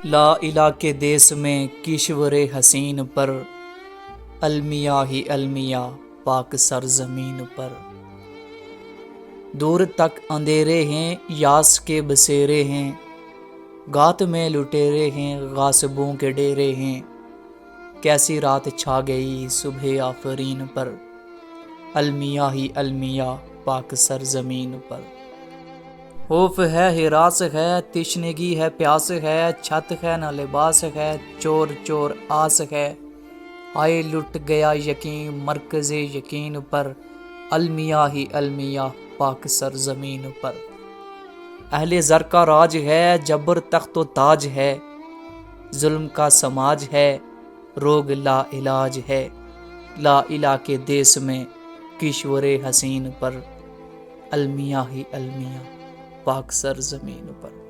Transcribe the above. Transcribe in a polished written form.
لا الہ کے دیس میں کشور حسین پر، المیاں ہی المیاں پاک سرزمین پر۔ دور تک اندھیرے ہیں یاس کے بسیرے ہیں، گات میں لٹیرے ہیں غاصبوں کے ڈیرے ہیں۔ کیسی رات چھا گئی صبح آفرین پر، المیاں ہی المیاں پاک سرزمین پر۔ خوف ہے ہراس ہے تشنگی ہے پیاس ہے، چھت ہے نہ لباس ہے چور چور آس ہے۔ آئے لٹ گیا یقین مرکز یقین پر، المیاں ہی المیاں پاک سرزمین پر۔ اہل زر کا راج ہے جبر تخت و تاج ہے، ظلم کا سماج ہے روگ لا علاج ہے۔ لا الہ کے دیس میں کشور حسین پر، المیاں ہی المیاں پاک سرزمین پر۔